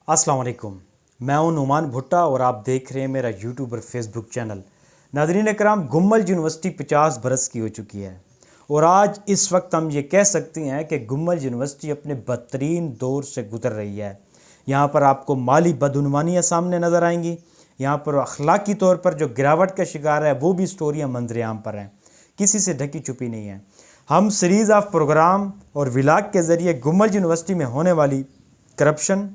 अस्सलाम वालेकुम। मैं हूं नुमान भुट्टा और आप देख रहे हैं मेरा यूट्यूब और फेसबुक चैनल। नाज़रीन कराम, गुम्मल यूनिवर्सिटी 50 बरस की हो चुकी है और आज इस वक्त हम ये कह सकते हैं कि गुम्मल यूनिवर्सिटी अपने बदतरीन दौर से गुजर रही है। यहाँ पर आपको माली बदउनवानियाँ सामने नज़र आएंगी। यहाँ पर अखलाकी तौर पर जो गिरावट का शिकार है वो भी स्टोरियाँ मंजरेआम पर हैं, किसी से ढकी छुपी नहीं है। हम सीरीज़ ऑफ प्रोग्राम और व्लॉग के ज़रिए गुम्मल यूनिवर्सिटी में होने वाली करप्शन,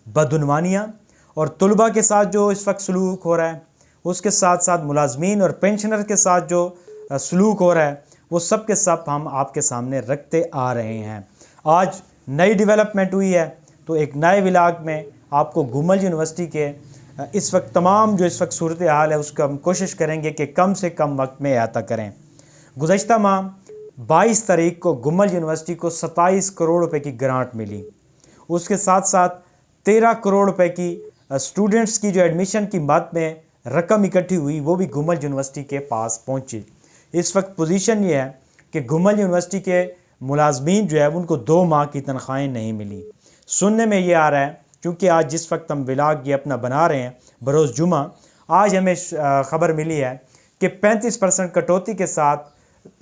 बदउनवानियाँ और तलबा के साथ जो इस वक्त सलूक हो रहा है, उसके साथ साथ मुलाजमीन और पेंशनर के साथ जो सलूक हो रहा है, वो सब के सब हम आपके सामने रखते आ रहे हैं। आज नई डेवलपमेंट हुई है तो एक नए व्लॉग में आपको गुम्मल यूनिवर्सिटी के इस वक्त तमाम जो इस वक्त सूरत हाल है उसका हम कोशिश करेंगे कि कम से कम वक्त में अहाता करें। गुज़श्ता माह 22 तारीख को गुम्मल यूनिवर्सिटी को 27 करोड़ रुपए की ग्रांट मिली। उसके साथ साथ 13 करोड़ रुपए की स्टूडेंट्स की जो एडमिशन की मद में रकम इकट्ठी हुई वो भी गुम्मल यूनिवर्सिटी के पास पहुंची। इस वक्त पोजीशन ये है कि गुम्मल यूनिवर्सिटी के मुलाजमीन जो है उनको 2 माह की तनख्वाहें नहीं मिली। सुनने में ये आ रहा है, क्योंकि आज जिस वक्त हम व्लॉग ये अपना बना रहे हैं बरोज़ जुमा, आज हमें ख़बर मिली है कि 35% कटौती के साथ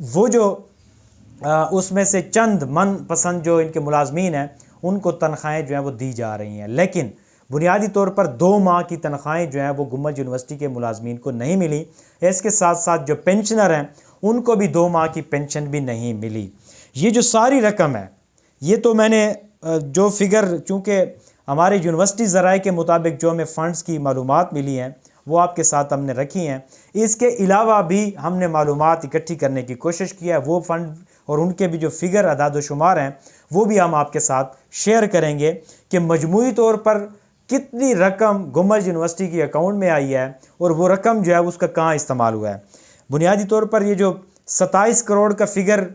वो जो उसमें से चंद मन पसंद जो इनके मुलाजमीन हैं उनको तनख्वाहें जो हैं वो दी जा रही हैं, लेकिन बुनियादी तौर पर 2 माह की तनख्वाहें जो हैं वो गुम्मल यूनिवर्सिटी के मुलाजमीन को नहीं मिली। इसके साथ साथ जो पेंशनर हैं उनको भी 2 माह की पेंशन भी नहीं मिली। ये जो सारी रकम है, ये तो मैंने जो फिगर, चूँकि हमारे यूनिवर्सिटी ज़राए के मुताबिक जो हमें फ़ंड्स की मालूमात मिली हैं वो आपके साथ हमने रखी हैं। इसके अलावा भी हमने मालूमात इकट्ठी करने की कोशिश की है। वो फ़ंड और उनके भी जो फिगर अदाद शुमार हैं वो भी हम आपके साथ शेयर करेंगे कि मजमूई तौर पर कितनी रकम गुम्मल यूनिवर्सिटी की अकाउंट में आई है और वो रकम जो है उसका कहाँ इस्तेमाल हुआ है। बुनियादी तौर पर ये जो 27 करोड़ का फिगर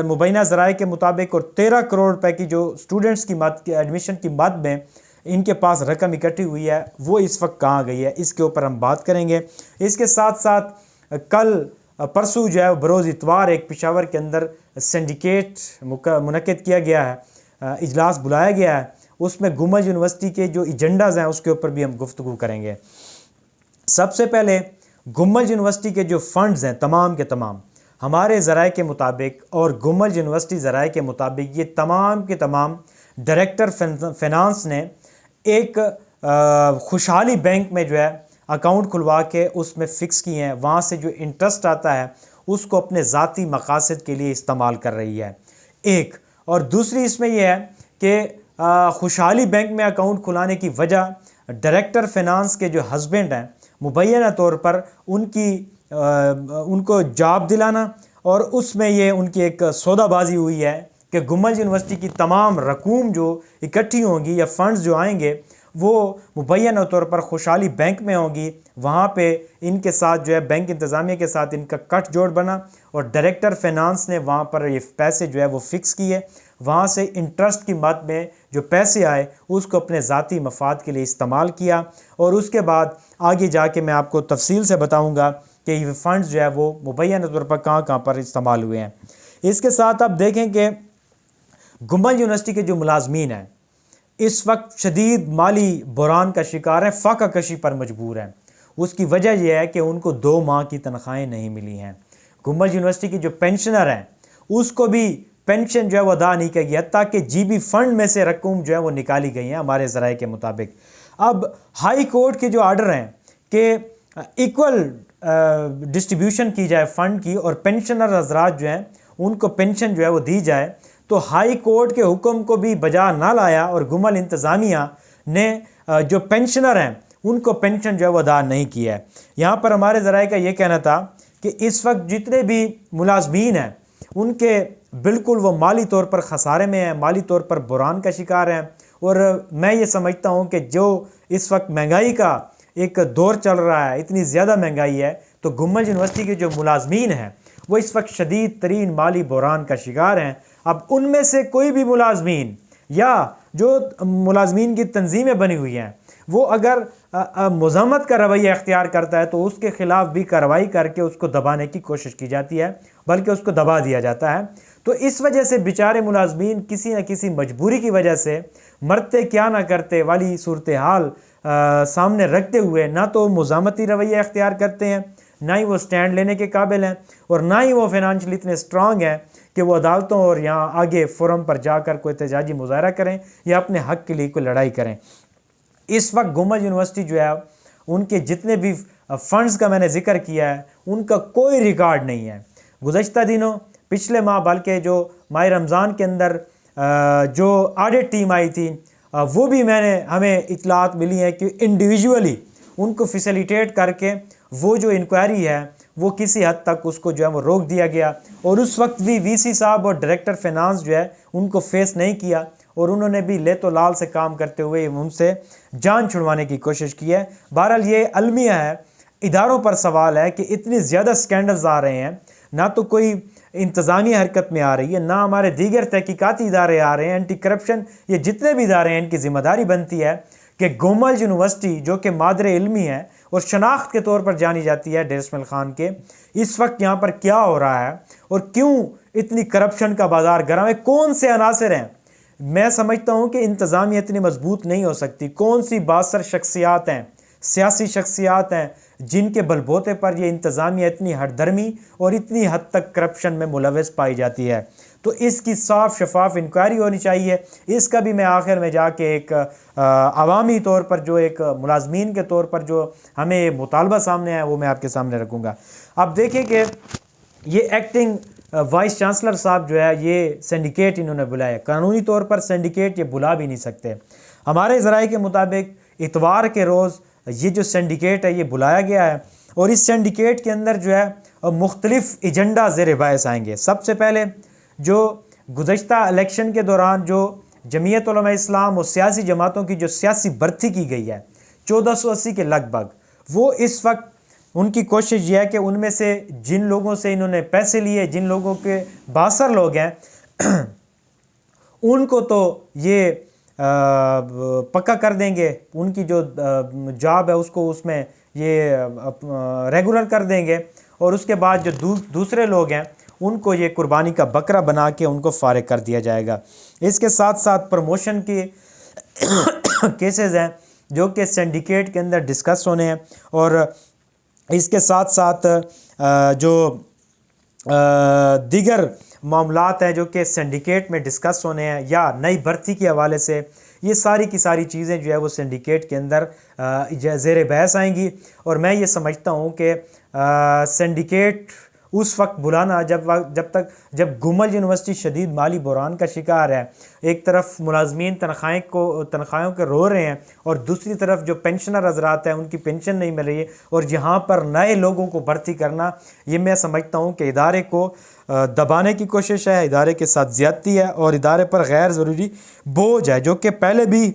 मुबैना ज़राए के मुताबिक और 13 करोड़ रुपए की जो स्टूडेंट्स की मद की एडमिशन की मद में इनके पास रकम इकट्ठी हुई है वो इस वक्त कहाँ गई है, इसके ऊपर हम बात करेंगे। इसके साथ साथ कल परसों जो है बरोज़ इतवार एक पेशावर के अंदर सिंडिकेट मुनक़िद किया गया है, इजलास बुलाया गया है। उसमें गुम्मल यूनिवर्सिटी के जो एजेंडाज़ हैं उसके ऊपर भी हम गुफ्तगू करेंगे। सबसे पहले गुम्मल यूनिवर्सिटी के जो फ़ंड्स हैं तमाम के तमाम हमारे ज़राए के मुताबिक और गुम्मल यूनिवर्सिटी ज़राए के मुताबिक ये तमाम के तमाम डायरेक्टर फिनांस ने एक खुशहाली बैंक में जो है अकाउंट खुलवा के उसमें फ़िक्स किए हैं। वहाँ से जो इंटरेस्ट आता है उसको अपने ज़ाती मकासद के लिए इस्तेमाल कर रही है, एक। और दूसरी इसमें यह है कि खुशहाली बैंक में अकाउंट खुलाने की वजह डायरेक्टर फिनांस के जो हस्बैंड हैं मुबैना तौर पर उनको जॉब दिलाना और उसमें ये उनकी एक सौदाबाजी हुई है कि गुम्मल यूनिवर्सिटी की तमाम रकूम जो इकट्ठी होंगी या फ़ंड्स जो आएंगे वो मुबैना तौर पर खुशहाली बैंक में होगी। वहाँ पे इनके साथ जो है बैंक इंतज़ामिया के साथ इनका कट जोड़ बना और डायरेक्टर फिनांस ने वहाँ पर ये पैसे जो है वो फ़िक्स किए। वहाँ से इंटरेस्ट की मद में जो पैसे आए उसको अपने ज़ाती मफाद के लिए इस्तेमाल किया और उसके बाद आगे जाके मैं आपको तफसील से बताऊँगा कि ये फ़ंड्स जो है वो मुबैना तौर पर कहाँ कहाँ पर इस्तेमाल हुए हैं। इसके साथ आप देखें कि गुम्मल यूनिवर्सिटी के जो मुलाजमीन हैं इस वक्त शदीद माली बुरान का शिकार है, फ़ाका कशी पर मजबूर हैं। उसकी वजह यह है कि उनको 2 माह की तनख्वाहें नहीं मिली हैं। गुम्मल यूनिवर्सिटी की जो पेंशनर हैं उसको भी पेंशन जो है वो अदा नहीं की गई, हत्ता कि GB फ़ंड में से रकूम जो है वो निकाली गई हैं हमारे ज़राए के मुताबिक। अब हाई कोर्ट के जो आर्डर हैं कि इक्वल डिस्ट्रीब्यूशन की जाए फ़ंड की और पेंशनर हजरात जो हैं उनको पेंशन जो है वो दी जाए, तो हाई कोर्ट के हुक्म को भी बजा ना लाया और गुम्मल इंतज़ामिया ने जो पेंशनर हैं उनको पेंशन जो है वो अदा नहीं किया है। यहाँ पर हमारे ज़राए का ये कहना था कि इस वक्त जितने भी मुलाजमीन हैं उनके बिल्कुल वो माली तौर पर ख़सारे में हैं, माली तौर पर बुरान का शिकार हैं। और मैं ये समझता हूँ कि जो इस वक्त महंगाई का एक दौर चल रहा है, इतनी ज़्यादा महंगाई है, तो गुम्मल यूनिवर्सिटी के जो मुलाजमीन हैं वो इस वक्त शदीद तरीन माली बुरान का शिकार हैं। अब उनमें से कोई भी मुलाजमीन या जो मुलाजमीन की तंजीमें बनी हुई हैं वो अगर मुज़ाहमत का रवैया अख्तियार करता है तो उसके ख़िलाफ़ भी कार्रवाई करके उसको दबाने की कोशिश की जाती है, बल्कि उसको दबा दिया जाता है। तो इस वजह से बेचारे मुलाजमीन किसी न किसी मजबूरी की वजह से मरते क्या ना करते वाली सूरत हाल सामने रखते हुए ना तो मुज़ामती रवैया अख्तियार करते हैं, ना ही वो स्टैंड लेने के काबिल हैं, और ना ही वो फाइनेंशियली इतने स्ट्रांग हैं कि वो अदालतों और यहाँ आगे फोरम पर जाकर कोई एहतजाजी मुजाहरा करें या अपने हक़ के लिए कोई लड़ाई करें। इस वक्त गुमल यूनिवर्सिटी जो है उनके जितने भी फ़ंड्स का मैंने जिक्र किया है उनका कोई रिकॉर्ड नहीं है। गुज़श्ता दिनों पिछले माह बल्कि जो माह रमज़ान के अंदर जो ऑडिट टीम आई थी वो भी हमें इतलात मिली है कि इंडिविजुअली उनको फैसिलिटेट करके वो जो इंक्वायरी है वो किसी हद तक उसको जो है वो रोक दिया गया, और उस वक्त भी वीसी साहब और डायरेक्टर फाइनेंस जो है उनको फेस नहीं किया, और उन्होंने भी ले तो लाल से काम करते हुए उनसे जान छुड़वाने की कोशिश की है। बहरहाल ये अलमिया है, इदारों पर सवाल है कि इतनी ज़्यादा स्कैंडल्स आ रहे हैं, ना तो कोई इंतज़ामी हरकत में आ रही है, ना हमारे दीगर तहकीकाती इदारे आ रहे हैं, एंटी करप्शन ये जितने भी इदारे हैं इनकी ज़िम्मेदारी बनती है कि गुमल यूनिवर्सिटी जो कि मादरे इल्मी है और शनाख्त के तौर पर जानी जाती है डेर इस्माइल खान के, इस वक्त यहाँ पर क्या हो रहा है और क्यों इतनी करप्शन का बाजार गर्म है, कौन से अनासर हैं। मैं समझता हूँ कि इंतज़ामिया इतनी मजबूत नहीं हो सकती, कौन सी बासर शख्सियात हैं, सियासी शख्सियात हैं जिनके बलबोते पर यह इंतज़ामिया इतनी हरदर्मी और इतनी हद तक करप्शन में मुलव्वस पाई जाती है। तो इसकी साफ शफाफ इंक्वायरी होनी चाहिए। इसका भी मैं आखिर में जाके एक अवामी तौर पर जो एक मुलाजमीन के तौर पर जो हमें मुतालबा सामने है वो मैं आपके सामने रखूँगा। अब देखें कि ये एक्टिंग वाइस चांसलर साहब जो है ये सिंडिकेट इन्होंने बुलाया, कानूनी तौर पर सिंडिकेट ये बुला भी नहीं सकते। हमारे ज़राए के मुताबिक इतवार के रोज़ ये जो सिंडिकेट है ये बुलाया गया है, और इस सिंडिकेट के अंदर जो है मुख्तलिफ एजेंडा ज़ेर बहस आएंगे। सबसे पहले जो गुज़श्ता इलेक्शन के दौरान जो जमीयत उलमा इस्लाम और सियासी जमातों की जो सियासी भर्ती की गई है 1480 के लगभग, वो इस वक्त उनकी कोशिश ये है कि उनमें से जिन लोगों से इन्होंने पैसे लिए, जिन लोगों के बासर लोग हैं उनको तो ये पक्का कर देंगे, उनकी जो जॉब है उसको उसमें ये रेगुलर कर देंगे, और उसके बाद जो दूसरे लोग हैं उनको ये कुर्बानी का बकरा बना के उनको फारिग कर दिया जाएगा। इसके साथ साथ प्रमोशन के केसेस हैं जो कि सिंडिकेट के अंदर डिस्कस होने हैं, और इसके साथ साथ जो दीगर मामलात हैं जो कि सिंडिकेट में डिस्कस होने हैं या नई भर्ती के हवाले से, ये सारी की सारी चीज़ें जो है वो सिंडिकेट के अंदर ज़ेर बहस आएंगी। और मैं ये समझता हूँ कि सिंडिकेट उस वक्त बुलाना जब गुमल यूनिवर्सिटी शदीद माली बुरान का शिकार है, एक तरफ मुलाजमीन तनख्वाहों के रो रहे हैं और दूसरी तरफ जो पेंशनर हजरात हैं उनकी पेंशन नहीं मिल रही है, और यहाँ पर नए लोगों को भर्ती करना, ये मैं समझता हूँ कि इदारे को दबाने की कोशिश है, इदारे के साथ ज़्यादती है और इदारे पर गैर ज़रूरी बोझ है, जो कि पहले भी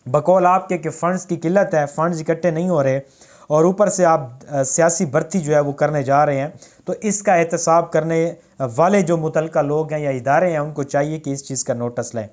बकौल आपके कि फ़ंड्स की किल्लत है, फ़ंड्स इकट्ठे नहीं हो रहे, और ऊपर से आप सियासी भर्ती जो है वो करने जा रहे हैं। तो इसका एहतसाब करने वाले जो मुतलका लोग हैं या इदारे हैं उनको चाहिए कि इस चीज़ का नोटिस लें।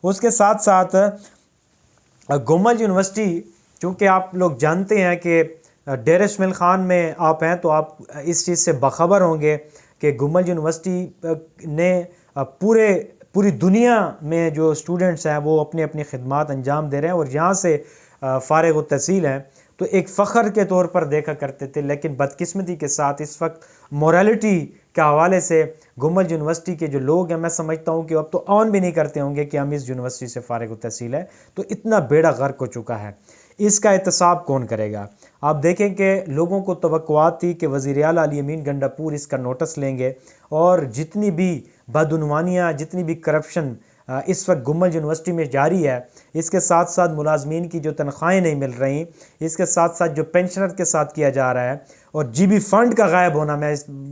उसके साथ साथ गुमल यूनिवर्सिटी, चूँकि आप लोग जानते हैं कि डेर इस्माइल खान में आप हैं तो आप इस चीज़ से बाखबर होंगे कि गुमल यूनिवर्सिटी ने पूरी दुनिया में जो स्टूडेंट्स हैं वो अपनी अपनी खिदमात अंजाम दे रहे हैं और यहाँ से फ़ारिग व तहसील हैं, तो एक फ़ख्र के तौर पर देखा करते थे। लेकिन बदकिस्मती के साथ इस वक्त मोरालिटी के हवाले से गुमल यूनिवर्सिटी के जो लोग हैं, मैं समझता हूँ कि अब तो ऑन भी नहीं करते होंगे कि हम इस यूनिवर्सिटी से फ़ारिग व तहसील है। तो इतना बेड़ा गर्क हो चुका है, इसका एहतसाब कौन करेगा। आप देखें कि लोगों को तवक्कुआत थी कि वज़ीर आला अली अमीन गंडापुर इसका नोटिस लेंगे, और जितनी भी बदउनवानियाँ, जितनी भी करप्शन इस वक्त गुमल यूनिवर्सिटी में जारी है, इसके साथ साथ मुलाजमीन की जो तनख्वाहें नहीं मिल रही, इसके साथ साथ जो पेंशनर के साथ किया जा रहा है, और जीबी फ़ंड का गायब होना,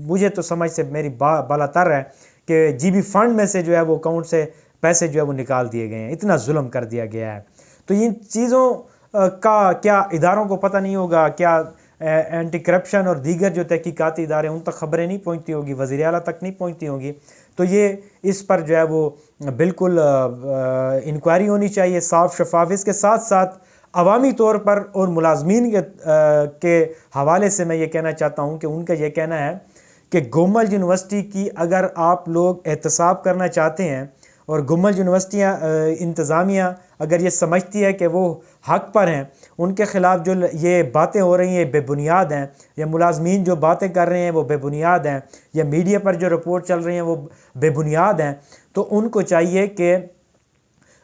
मुझे तो समझ से मेरी बालातर है कि जीबी फ़ंड में से जो है वो अकाउंट से पैसे जो है वो निकाल दिए गए हैं, इतना जुल्म कर दिया गया है। तो इन चीज़ों का क्या इदारों को पता नहीं होगा, क्या एंटी करप्शन और दीगर जो तहकीकाती इदारे उन तक खबरें नहीं पहुंचती होगी, वज़ीर आला तक नहीं पहुंचती होंगी। तो ये इस पर जो है वो बिल्कुल इंक्वायरी होनी चाहिए, साफ शफाफ। इसके साथ साथ अवामी तौर पर और मुलाजमीन के हवाले से मैं ये कहना चाहता हूँ कि उनका ये कहना है कि गुमल यूनिवर्सिटी की अगर आप लोग एहतसाब करना चाहते हैं और गुमल यूनिवर्सिटियाँ इंतज़ामिया अगर ये समझती है कि वो हक़ पर हैं, उनके ख़िलाफ़ जो ये बातें हो रही हैं बेबुनियाद हैं, या मुलाजमीन जो बातें कर रहे हैं वो बेबुनियाद हैं, या मीडिया पर जो रिपोर्ट चल रही हैं वो बेबुनियाद हैं, तो उनको चाहिए कि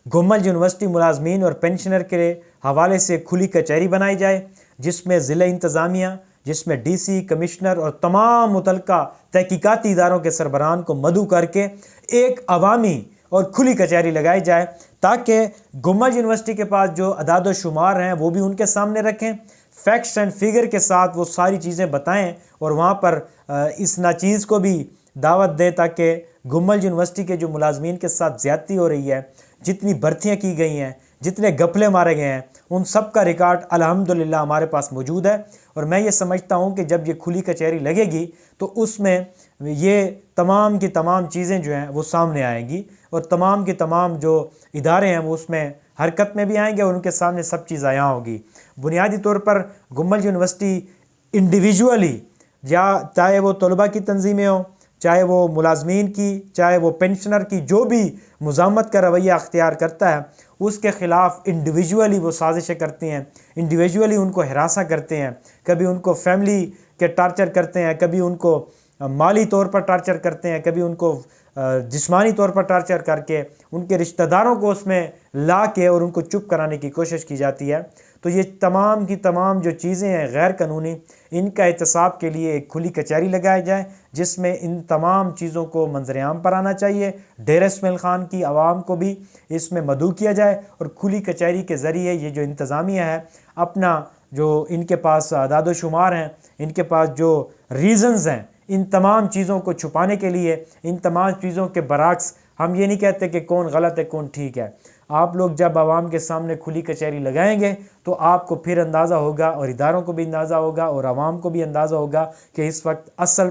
गुमल यूनिवर्सिटी मुलाजमीन और पेंशनर के हवाले से खुली कचहरी बनाई जाए, जिसमें ज़िला इंतज़ामिया, जिसमें DC, कमिश्नर और तमाम मुतल्लिका तहकीकाती इदारों के सरबराहान को मदऊ करके एक अवामी और खुली कचहरी लगाई जाए, ताकि गुमल यूनिवर्सिटी के पास जो अदाद व शुमार हैं वो भी उनके सामने रखें, फैक्ट्स एंड फिगर के साथ वो सारी चीज़ें बताएं और वहाँ पर इस नाचीज़ को भी दावत दें, ताकि गुमल यूनिवर्सिटी के जो मुलाजमीन के साथ ज़्यादती हो रही है, जितनी भर्तियाँ की गई हैं, जितने गफले मारे गए हैं, उन सब का रिकॉर्ड अल्हम्दुलिल्लाह हमारे पास मौजूद है। और मैं ये समझता हूँ कि जब ये खुली कचहरी लगेगी तो उसमें ये तमाम की तमाम चीज़ें जो हैं वो सामने आएंगी और तमाम की तमाम जो इदारे हैं वो उसमें हरकत में भी आएंगे और उनके सामने सब चीज़ आया होगी। बुनियादी तौर पर गुमल यूनिवर्सिटी इंडिविजुअली, या चाहे वो तलबा की तंजीमें हों, चाहे वो मुलाजमीन की, चाहे वो पेंशनर की, जो भी मुज़ामत का रवैया अख्तियार करता है उसके ख़िलाफ़ इंडिविजुअली वो साजिशें करती हैं, इंडिविजुअली उनको हिरासा करते हैं, कभी उनको फैमिली के टार्चर करते हैं, कभी उनको माली तौर पर टार्चर करते हैं, कभी उनको जिस्मानी तौर पर टार्चर करके उनके रिश्तेदारों को उसमें ला के और उनको चुप कराने की कोशिश की जाती है। तो ये तमाम की तमाम जो चीज़ें हैं गैर कानूनी, इनका एहतसाब के लिए एक खुली कचहरी लगाई जाए, जिसमें इन तमाम चीज़ों को मंजर-ए-आम पर आना चाहिए। डेरा इस्माइल ख़ान की आवाम को भी इसमें मदऊ किया जाए और खुली कचहरी के ज़रिए ये जो इंतज़ामिया है अपना जो इनके पास अदाद व शुमार हैं, इनके पास जो रीज़न्स हैं, इन तमाम चीज़ों को छुपाने के लिए, इन तमाम चीज़ों के बरअक्स हम ये नहीं कहते कि कौन गलत है कौन ठीक है। आप लोग जब आवाम के सामने खुली कचहरी लगाएंगे तो आपको फिर अंदाज़ा होगा और इदारों को भी अंदाज़ा होगा और आवाम को भी अंदाज़ा होगा कि इस वक्त असल